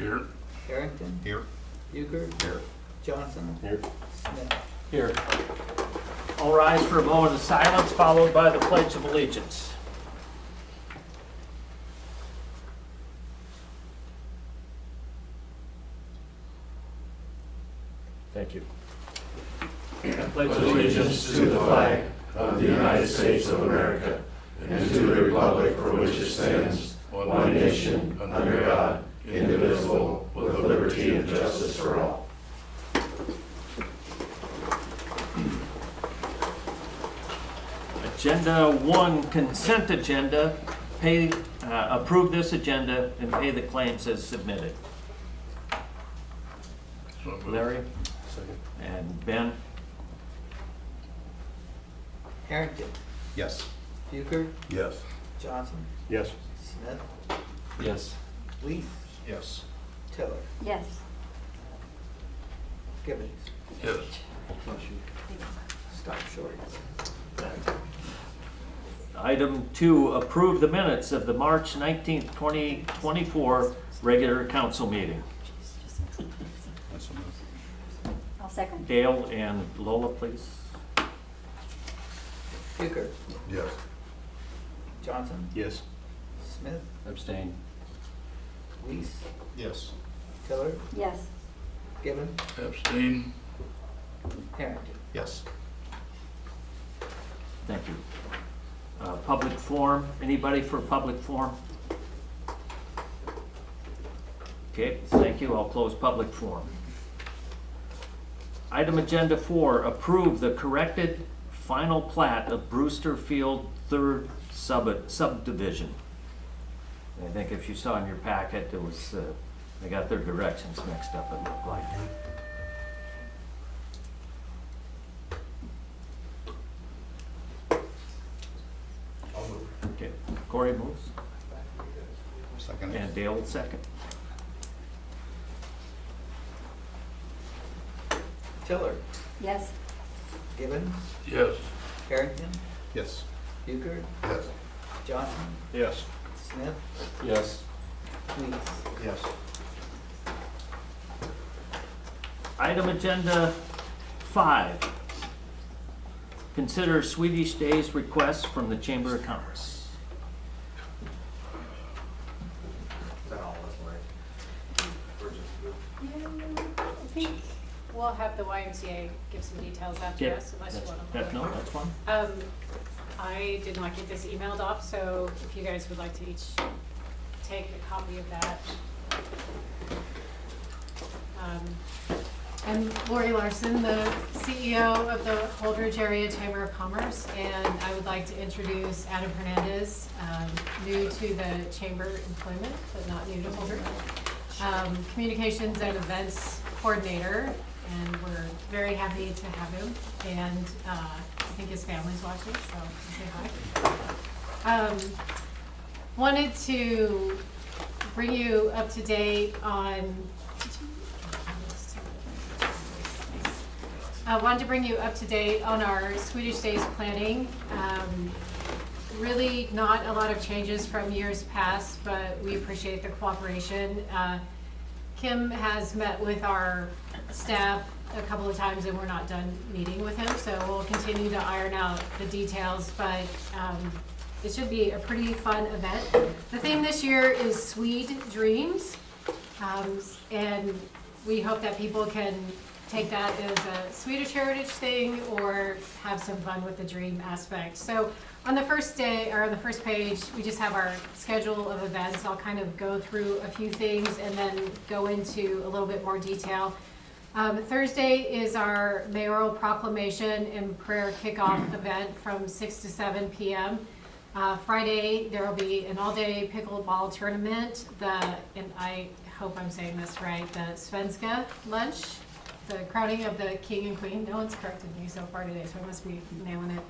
Here. Harrington. Here. Euchre. Here. Johnson. Here. Smith. Here. All rise for a moment of silence, followed by the Pledge of Allegiance. Thank you. Pledge allegiance to the flag of the United States of America and to the republic for which it stands, one nation, under God, indivisible, with liberty and justice for all. Agenda 1, consent agenda. Approve this agenda and pay the claims as submitted. So moved. Larry Second. and Ben. Harrington. Yes. Euchre. Yes. Johnson. Yes. Smith. Yes. Leaf. Yes. Tiller. Yes. Gibbons. Yes. Stop short. Item 2, approve the minutes of the March 19th, 2024 regular council meeting. I'll second. Dale and Lola, please. Euchre. Yes. Johnson. Yes. Smith. Abstain. Leaf. Yes. Tiller. Yes. Gibbons. Abstain. Harrington. Yes. Thank you. Public forum. Anybody for public forum? Okay, thank you. I'll close public forum. Item agenda 4, approve the corrected final plat of Brewster Field 3rd subdivision. I think if you saw in your packet, it was, they got their directions mixed up, it looked like. I'll move. Okay, Corey moves, Second. and Dale will second. Tiller. Yes. Gibbons. Yes. Harrington. Yes. Euchre. Yes. Johnson. Yes. Smith. Yes. Leaf. Yes. Item agenda 5. Consider Swedish Days request from the Chamber of Commerce. Is that all this way? Or just I think we'll have the YMCA give some details after Yeah, us, unless you want to. that's fine. I did not get this emailed off, so if you guys would like to each take a copy of that. I'm Lori Larson, the CEO of the Holdridge Area Chamber of Commerce, and I would like to introduce Adam Hernandez, new to the chamber employment, but not new to Holdridge. Communications and events coordinator, and we're very happy to have him, and I think his family's watching, so say hi. Wanted to bring you up to date on our Swedish Days planning. Really not a lot of changes from years past, but we appreciate the cooperation. Kim has met with our staff a couple of times and we're not done meeting with him, so we'll continue to iron out the details, but it should be a pretty fun event. The theme this year is Swede Dreams, and we hope that people can take that as a Swedish heritage thing or have some fun with the dream aspect. So on the first day, or on the first page, we just have our schedule of events. I'll kind of go through a few things and then go into a little bit more detail. Thursday is our mayoral proclamation and prayer kickoff event from 6 to 7 p.m. Friday, there will be an all-day pickleball tournament, and I hope I'm saying this right, the Svenska lunch, the crowning of the king and queen. No one's corrected me so far today, so I must be nailing it.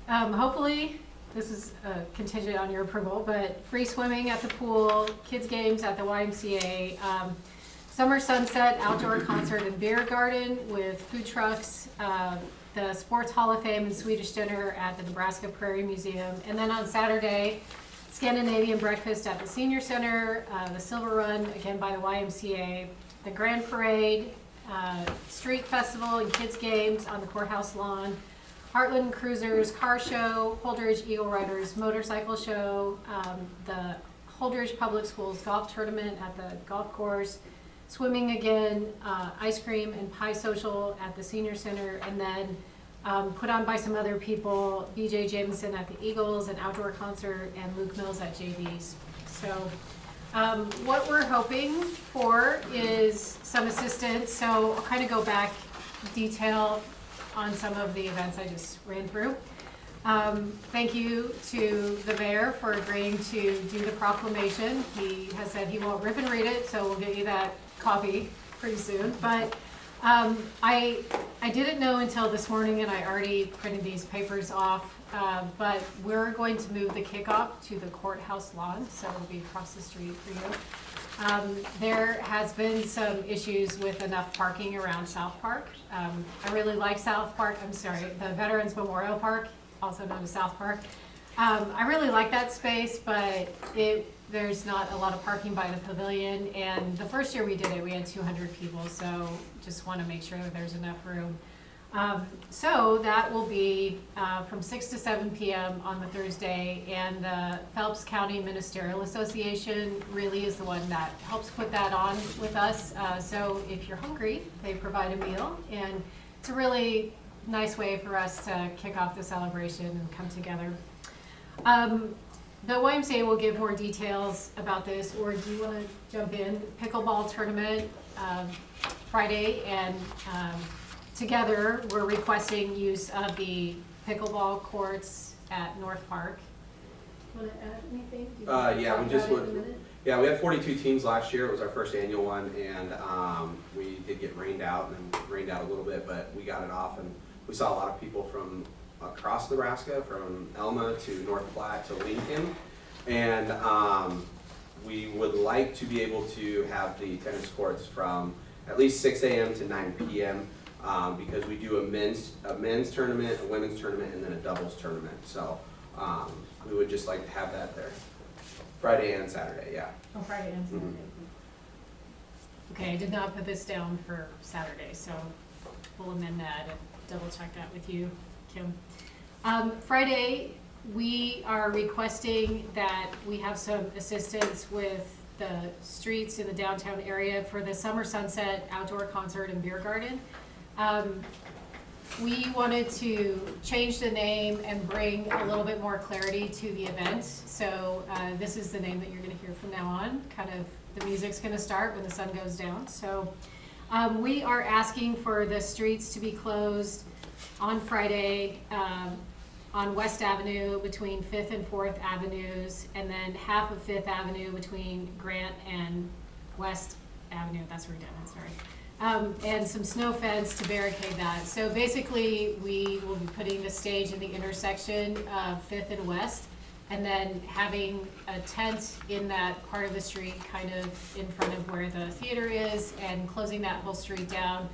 Hopefully, this is contingent on your approval, but free swimming at the pool, kids games at the YMCA, summer sunset, outdoor concert and beer garden with food trucks, the Sports Hall of Fame and Swedish dinner at the Nebraska Prairie Museum. And then on Saturday, Scandinavian breakfast at the senior center, the Silver Run, again by the YMCA, the Grand Parade, street festival and kids games on the courthouse lawn, Heartland Cruisers car show, Holdridge Eagle Riders motorcycle show, the Holdridge Public Schools golf tournament at the golf course, swimming again, ice cream and pie social at the senior center, and then put on by some other people, BJ Jameson at the Eagles, an outdoor concert, and Luke Mills at JV's. So what we're hoping for is some assistance. So I'll kind of go back detail on some of the events I just ran through. Thank you to the mayor for agreeing to do the proclamation. He has said he won't rip and read it, so we'll get you that copy pretty soon. But I didn't know until this morning, and I already printed these papers off, but we're going to move the kickoff to the courthouse lawn, so it'll be across the street for you. There has been some issues with enough parking around South Park. I really like South Park, the Veterans Memorial Park, also known as South Park. I really like that space, but there's not a lot of parking by the pavilion, and the first year we did it, we had 200 people, so just want to make sure that there's enough room. So that will be from 6 to 7 p.m. on the Thursday, and the Phelps County Ministerial Association really is the one that helps put that on with us. So if you're hungry, they provide a meal, and it's a really nice way for us to kick off the celebration and come together. The YMCA will give more details about this, or do you want to jump in? Pickleball tournament Friday, and together we're requesting use of the pickleball courts at North Park. Want to add anything? Yeah, we just would. Yeah, we had 42 teams last year. It was our first annual one, and we did get rained out, and then rained out a little bit, but we got it off, and we saw a lot of people from across Nebraska, from Elma to North Platte to Lincoln, and we would like to be able to have the tennis courts from at least 6 a.m. to 9 p.m. Because we do a men's tournament, a women's tournament, and then a doubles tournament. So we would just like to have that there, Friday and Saturday. Yeah. Oh, Friday and Saturday. Okay, I did not put this down for Saturday, so we'll amend that and double check that with you, Kim. Friday, we are requesting that we have some assistance with the streets in the downtown area for the Summer Sunset Outdoor Concert and Beer Garden. We wanted to change the name and bring a little bit more clarity to the event. So this is the name that you're going to hear from now on. Kind of the music's going to start when the sun goes down. So we are asking for the streets to be closed on Friday on West Avenue between 5th and 4th Avenues, and then half of 5th Avenue between Grant and West Avenue. That's redundant, sorry. And some snow fence to barricade that. So basically, we will be putting the stage in the intersection of 5th and West, and then having a tent in that part of the street kind of in front of where the theater is, and closing that whole street down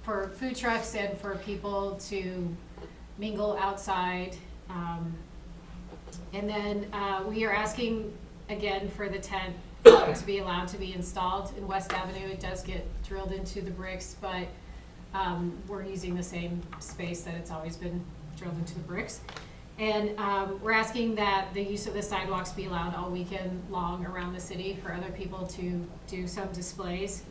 for food trucks and for people to mingle outside. And then we are asking again for the tent to be allowed to be installed in West Avenue. It does get drilled into the bricks, but we're using the same space that it's always been drilled into the bricks. And we're asking that the use of the sidewalks be allowed all weekend long around the city for other people to do some displays.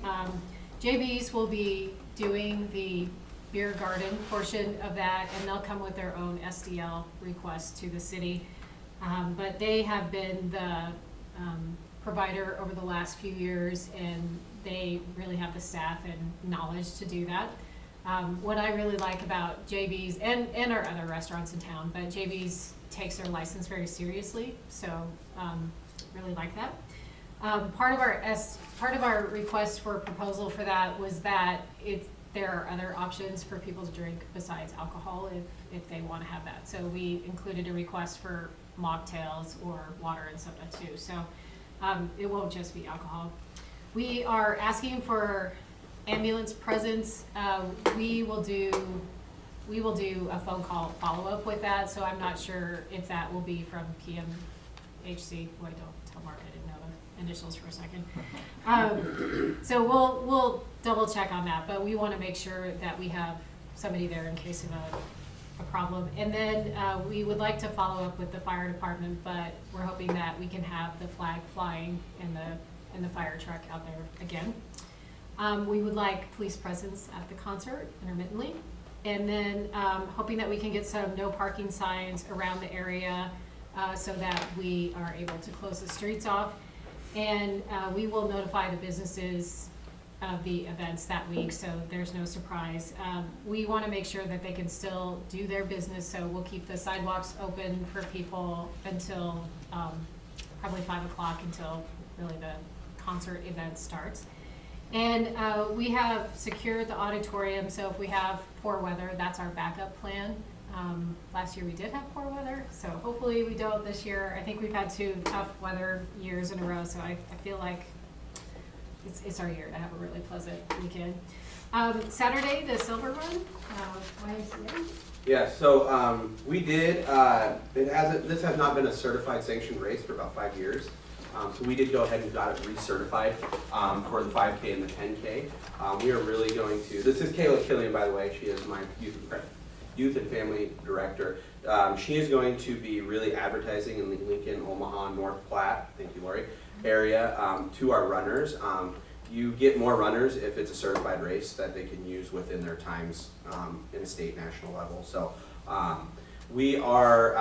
JB's will be doing the beer garden portion of that, and they'll come with their own SDL request to the city. But they have been the provider over the last few years, and they really have the staff and knowledge to do that. What I really like about JB's and our other restaurants in town, but JB's takes their license very seriously, so really like that. Part of our request for proposal for that was that there are other options for people to drink besides alcohol if they want to have that. So we included a request for mocktails or water and soda too. So it won't just be alcohol. We are asking for ambulance presence. We will do a phone call follow-up with that, so I'm not sure if that will be from PM HC, wait, don't tell Mark I didn't know the initials for a second. So we'll double check on that, but we want to make sure that we have somebody there in case of a problem. And then we would like to follow up with the fire department, but we're hoping that we can have the flag flying and the fire truck out there again. We would like police presence at the concert intermittently. And then hoping that we can get some no parking signs around the area so that we are able to close the streets off. And we will notify the businesses of the events that week, so there's no surprise. We want to make sure that they can still do their business, so we'll keep the sidewalks open for people until probably 5 o'clock until really the concert event starts. And we have secured the auditorium, so if we have poor weather, that's our backup plan. Last year we did have poor weather, so hopefully we don't this year. I think we've had 2 tough weather years in a row, so I feel like it's our year to have a really pleasant weekend. Saturday, the Silver Run, YMCA. Yeah, so we did, this has not been a certified sanctioned race for about 5 years. So we did go ahead and got it recertified for the 5K and the 10K. We are really going to, this is Kayla Killian, by the way, she is my youth and family director. She is going to be really advertising in the Lincoln, Omaha, North Platte, thank you Lori, area to our runners. You get more runners if it's a certified race that they can use within their times in a state, national level. So we are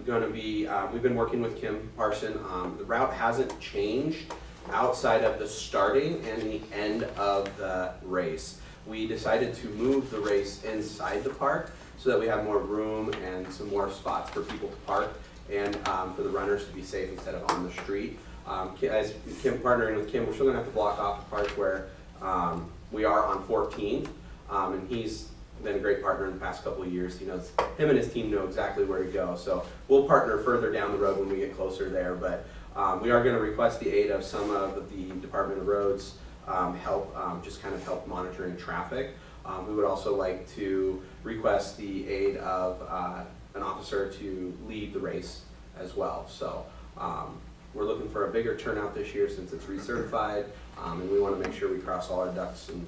going to be, we've been working with Kim Parson. The route hasn't changed outside of the starting and the end of the race. We decided to move the race inside the park so that we have more room and some more spots for people to park and for the runners to be safe instead of on the street. As Kim, partnering with Kim, we're still going to have to block off the parts where we are on 14th, and he's been a great partner in the past couple of years. He knows, him and his team know exactly where to go, so we'll partner further down the road when we get closer there, but we are going to request the aid of some of the Department of Roads help, just kind of help monitoring traffic. We would also like to request the aid of an officer to lead the race as well. So we're looking for a bigger turnout this year since it's recertified, and we want to make sure we cross all our ducks and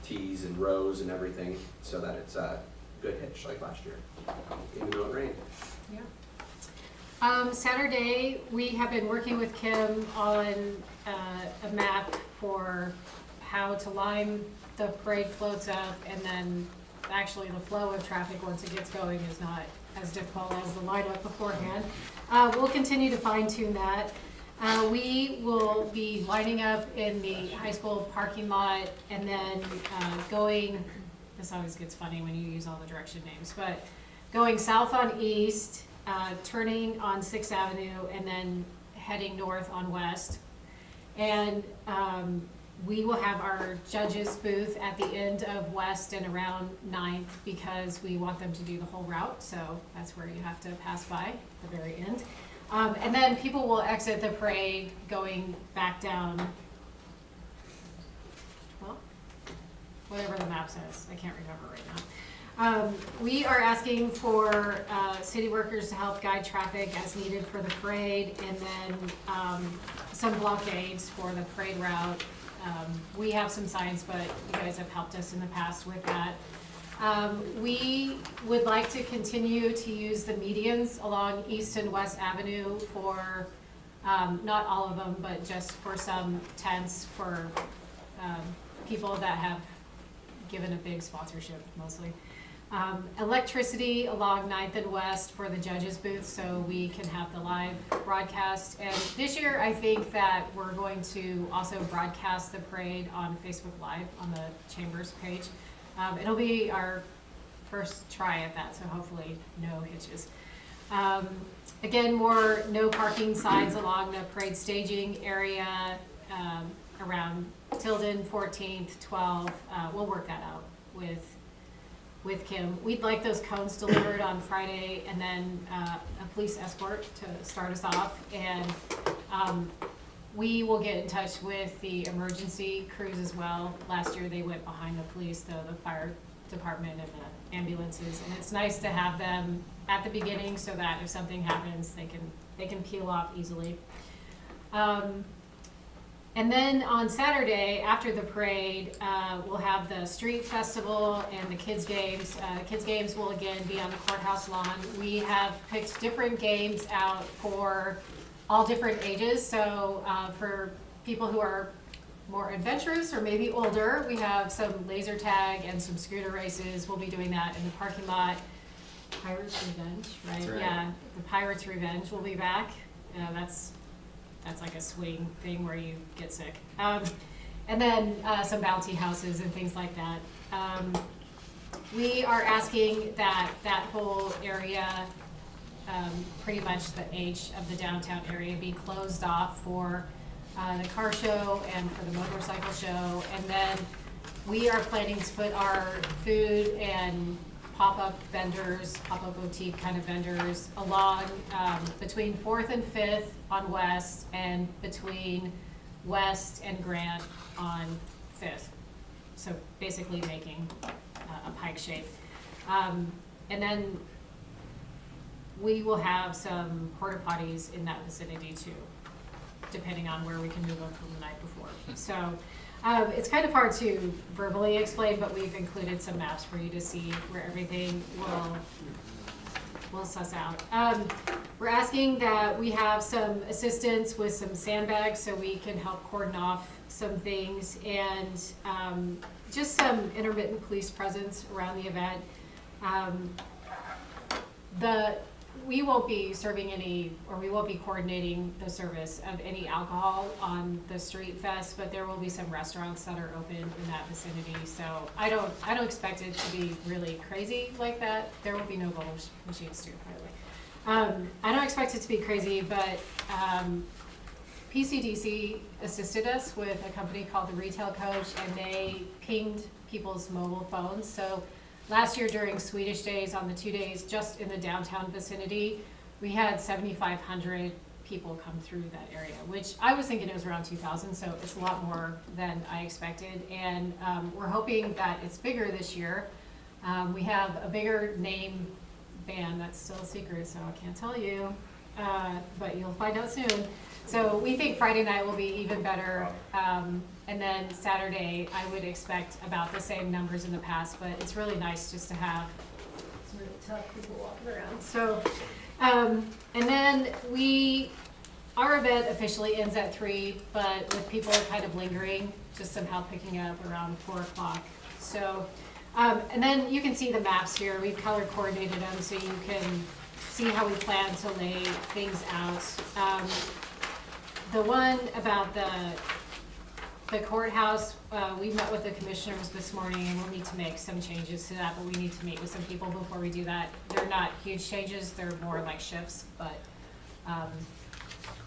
T's and rows and everything so that it's a good hitch like last year, even though it rained. Yeah. Saturday, we have been working with Kim on a map for how to line the parade floats up, and then actually the flow of traffic once it gets going is not as difficult as the lineup beforehand. We'll continue to fine tune that. We will be lining up in the high school parking lot and then going, this always gets funny when you use all the direction names, but going south on East, turning on 6th Avenue, and then heading north on West. And we will have our judges booth at the end of West and around 9th because we want them to do the whole route, so that's where you have to pass by at the very end. And then people will exit the parade going back down, well, whatever the map says, I can't remember right now. We are asking for city workers to help guide traffic as needed for the parade, and then some blockades for the parade route. We have some signs, but you guys have helped us in the past with that. We would like to continue to use the medians along East and West Avenue for, not all of them, but just for some tents for people that have given a big sponsorship mostly. Electricity along 9th and West for the judges booth so we can have the live broadcast. And this year I think that we're going to also broadcast the parade on Facebook Live on the Chambers page. It'll be our first try at that, so hopefully no hitches. Again, more no parking signs along the parade staging area around Tilden, 14th, 12th. We'll work that out with Kim. We'd like those cones delivered on Friday, and then a police escort to start us off. And we will get in touch with the emergency crews as well. Last year they went behind the police, the fire department and the ambulances, and it's nice to have them at the beginning so that if something happens they can they can peel off easily. And then on Saturday, after the parade, we'll have the street festival and the kids' games. Kids' games will again be on the courthouse lawn. We have picked different games out for all different ages. So for people who are more adventurous or maybe older, we have some laser tag and some scooter races. We'll be doing that in the parking lot. Pirates Revenge, right? That's right. Yeah, the Pirates Revenge will be back. That's like a swing thing where you get sick. And then some bouncy houses and things like that. We are asking that that whole area, pretty much the H of the downtown area, be closed off for the car show and for the motorcycle show. And then we are planning to put our food and pop-up vendors, pop-up boutique kind of vendors along between 4th and 5th on West and between West and Grant on 5th. So basically making a pike shape. And then we will have some porta potties in that vicinity too, depending on where we can move them from the night before. So it's kind of hard to verbally explain, but we've included some maps for you to see where everything will suss out. We're asking that we have some assistance with some sandbags so we can help cordon off some things, and just some intermittent police presence around the event. We won't be serving any, or we won't be coordinating the service of any alcohol on the street fest, but there will be some restaurants that are open in that vicinity. So I don't expect it to be really crazy like that. There will be no bubble machines too, by the way. I don't expect it to be crazy, but PCDC assisted us with a company called the Retail Coach, and they pinged people's mobile phones. So last year during Swedish Days, on the 2 days just in the downtown vicinity, we had 7,500 people come through that area, which I was thinking it was around 2,000, so it's a lot more than I expected. And we're hoping that it's bigger this year. We have a bigger name band that's still a secret, so I can't tell you, but you'll find out soon. So we think Friday night will be even better. And then Saturday, I would expect about the same numbers in the past, but it's really nice just to have some really tough people walking around. So, and then our event officially ends at 3, but with people kind of lingering, just somehow picking up around 4 o'clock. So, and then you can see the maps here. We've color coordinated them so you can see how we plan to lay things out. The one about the courthouse, we met with the commissioners this morning, and we'll need to make some changes to that, but we need to meet with some people before we do that. They're not huge changes, they're more like shifts, but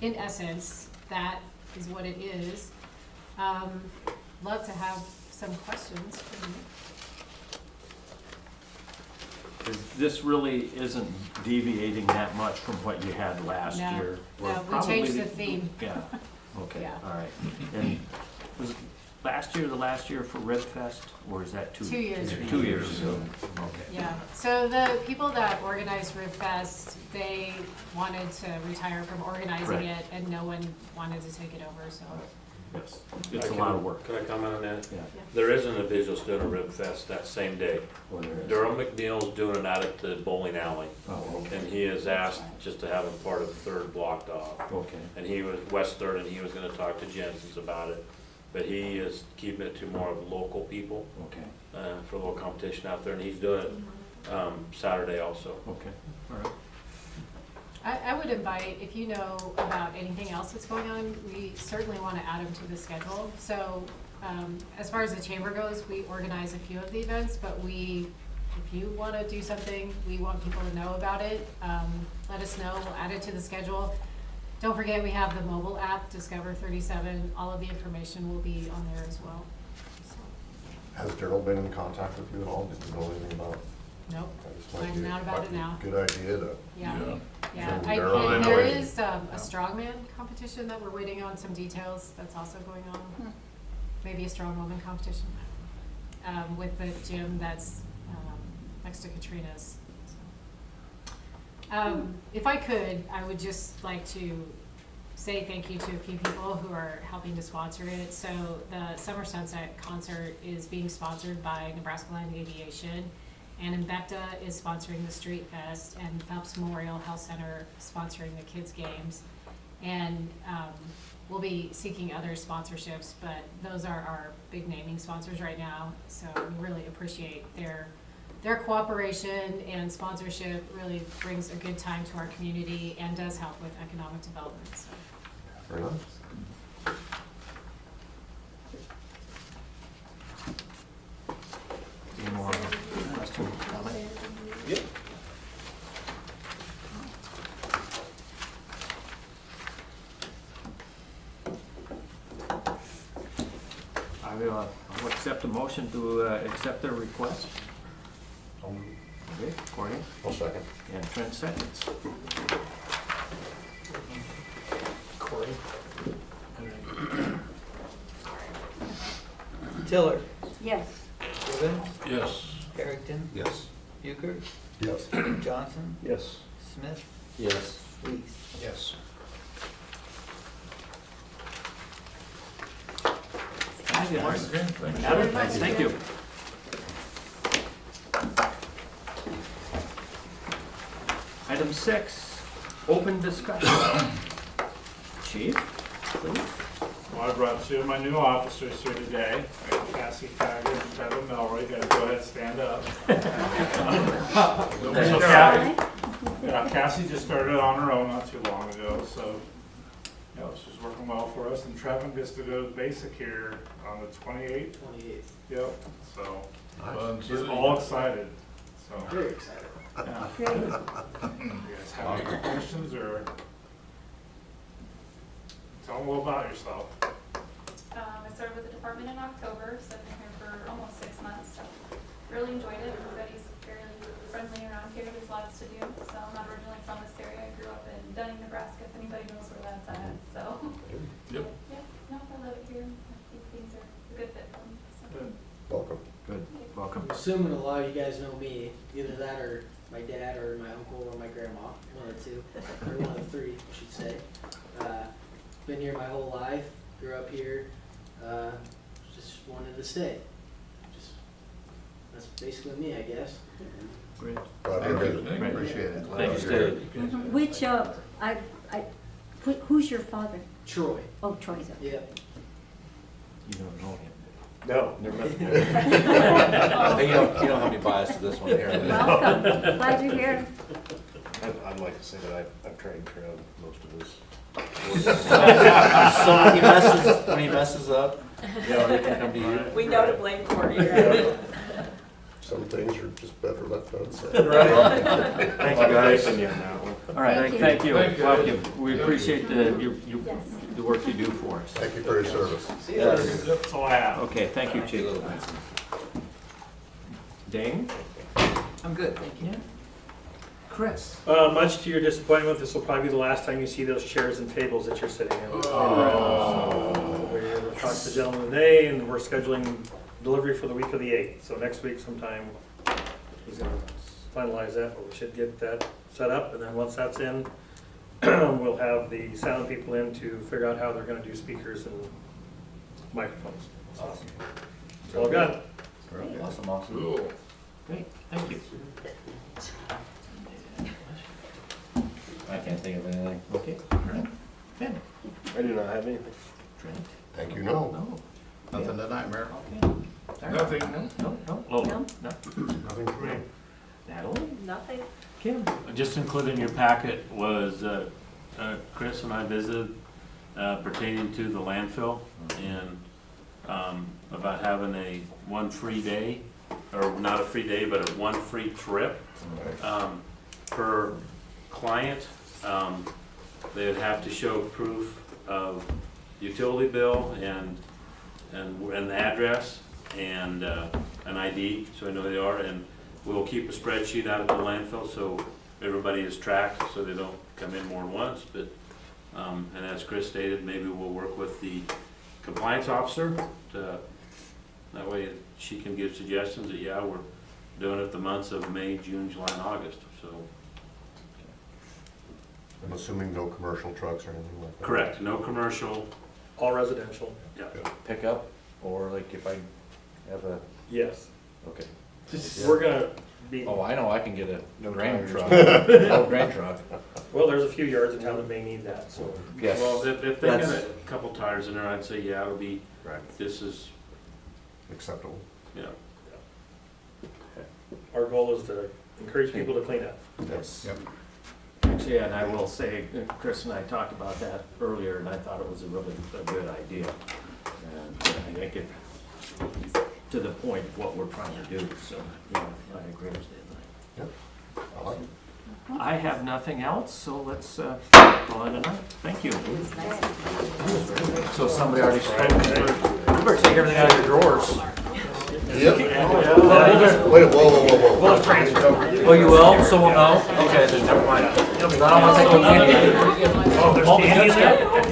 in essence, that is what it is. Love to have some questions from you. This really isn't deviating that much from what you had last No, year. no, We're we probably- changed the theme. Yeah, okay, Yeah. all right. And was last year the last year for Red Fest, or is that 2 2 years ago. 2 years ago, okay. Yeah, so the people that organized Rib Fest, they wanted to retire from organizing Right. it, and no one wanted to take it over, so. Yes, it's a lot of work. Can I comment on that? Yeah. There is an individual doing a Rib Fest that same day. Well, there is. Durham McNeil's doing it out at the bowling alley. Oh, okay, And he has asked just to have a part of the third blocked off. okay, And he was West Third, and he was gonna talk to Jensen's about it. But he is keeping it to more of local people, okay, for a little competition out there, and he's doing it, Saturday also. okay, all right. I would invite, if you know about anything else that's going on, we certainly want to add them to the schedule. So as far as the chamber goes, we organize a few of the events, but if you want to do something, we want people to know about it. Let us know, we'll add it to the schedule. Don't forget, we have the mobile app, Discover 37. All of the information will be on there as well. So, Has Daryl been in contact with you at all? Did you know anything about? nope, This might finding be- out about might it be a now. Good idea to. Yeah. Yeah, Send and Daryl there in. is a strongman competition that we're waiting on some details that's also going on. Maybe a strong woman competition with the gym that's next to Katrina's. So. If I could, I would just like to say thank you to a few people who are helping to sponsor it. So the Summer Sunset concert is being sponsored by Nebraska Land Aviation, and Embecta is sponsoring the Street Fest, and Phelps Memorial Health Center sponsoring the kids games. And we'll be seeking other sponsorships, but those are our big naming sponsors right now. So we really appreciate their cooperation, and sponsorship really brings a good time to our community and does help with economic development. So. Very nice. Any more questions, comments? Yep. I'll accept a motion to accept their request. Okay, Corey I'll second. and Trent seconds. Corey. Tiller, Yes. Gibbons, Yes. Harrington, Yes. Euchre, Yes. Johnson, Yes. Smith, Yes. Weeks. Yes. Adam, thank you. Item 6, open discussion. Chief, please. Well, I brought two of my new officers here today, Cassie Tiger and Trevor Melroy. Gotta go ahead and stand up. So Cassie just started on her own not too long ago, so she's working well for us. And Trevor gets to go to basic here on the 28th. 28th. Yep. So Fun she's city. all excited. So Very excited. yeah. Great. You guys have any questions or tell them a little about yourself? I started with the department in October, so I've been here for almost 6 months. Really enjoyed it. Everybody's fairly friendly around here. There's lots to do. So I'm not originally from this area. I grew up in Dunning, Nebraska, if anybody knows where that's at. So Yep. yeah, no, I love it here. I think things are a good fit for me. So. Good. Welcome. Good, welcome. I'm assuming a lot of you guys know me, either that or my dad or my uncle or my grandma, one of the two, or one of the three, I should say. Been here my whole life, grew up here, just wanted to stay. That's basically me, I guess. Great. Glad Thank you're you. here. Appreciate it. Thank you, Steve. Which, who's your father? Troy. Oh, Troy's up. Yep. You don't know him. No, never met him. You don't have any bias to this one here. Welcome. Glad you're here. I'd like to say that I've trained Trev most of his. So when he messes up, they can come to you. We know to blame Corey, right? Some things are just better left unsaid. Thank you, guys. All right, Thank you. thank you. Welcome. We appreciate the Yes. work you do for us. Thank you for your service. That's all I have. Okay, thank you, Chief. Dane? I'm good, thank you. Chris? Much to your disappointment, this will probably be the last time you see those chairs and tables that you're sitting in. So we talked to the gentleman today, and we're scheduling delivery for the week of the 8th. So next week sometime, he's going to finalize that, but we should get that set up. And then once that's in, we'll have the sound people in to figure out how they're going to do speakers and microphones. Awesome. That's all I've got. Awesome. Cool. Great, thank you. I can't think of anything. Okay. Ben? I do not have anything. Trent? Thank you, no. No. Nothing tonight, Mayor. Okay. Nothing. No. Lola? No. No. Nothing for me. Natalie? Nothing. Kim? Just included in your packet was, Chris and I visited pertaining to the landfill and about having a one free day, or not a free day, but a one free trip per client. They would have to show proof of utility bill and the address and an ID, so I know who they are. And we'll keep a spreadsheet out of the landfill so everybody is tracked, so they don't come in more than once. But and as Chris stated, maybe we'll work with the compliance officer to, that way she can give suggestions that, yeah, we're doing it the months of May, June, July, and August. So I'm assuming no commercial trucks or anything like that? Correct, no commercial, All residential, yeah. Pickup, or like if I have a, yes. okay. We're gonna be, Oh, I know, I can get a grain tires. truck, old grain truck. well, there's a few yards in town that may need that, so. Yes. Well, if they get That's- a couple tires in there, I'd say, yeah, it'll be, Right, this is, acceptable. yeah. Our goal is to encourage people to clean up. Yes. Yep. Actually, and I will say, Chris and I talked about that earlier, and I thought it was a really good idea. And I think it, to the point of what we're trying to do, so, yeah, I agree. Yep. I like it. I have nothing else, so let's go on tonight. Thank you. So somebody already spoke for, you better take everything out of your drawers. Yep. Wait, whoa. Oh, you will? So we'll know? Okay, then never mind. I don't want to take no candy. Oh, there's candy in there?